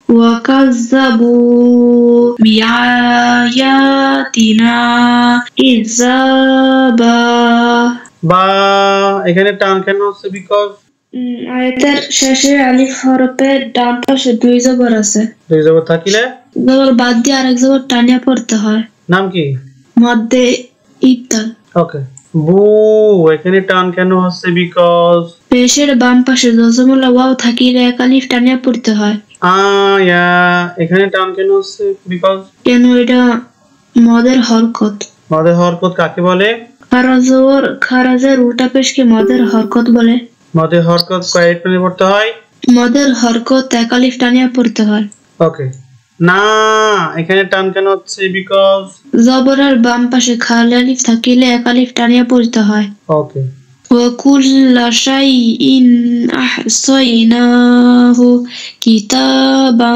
وكذبوا بآياتنا كذابا বা এখানে টান কেন হচ্ছে বিকজ আয়াতের শেষে আলিফ হরফের ডান পাশে দুই জবর আছে। দুই জবর থাকিলে জবর বাদ দিয়ে আরেক জবর টানিয়া পড়তে হয়। নাম কি? মধ্যে ইবদাল। ওকে। বু এখানে টান কেন হচ্ছে বিকজ পেশের বাম পাশে জজমুল্লাহ ওয়াও থাকিলে এক আলিফ টানিয়া পড়তে হয়। আয়া এখানে টান কেন হচ্ছে বিকজ কেন এটা মদের হরকত। মদের হরকত কাকে বলে? খারাজের উল্টা পেশকে মদের হরকত বলে। মদের হরকত কয় টানে পড়তে হয়? মদের হরকত এক আলিফ টানিয়া পড়তে হয়। ওকে। না এখানে টান কেন হচ্ছে বিকজ জবরের বাম পাশে খালি আলিফ থাকিলে এক আলিফ টানিয়া পড়তে হয়। ওকে। وكل شيء أحصيناه كتابا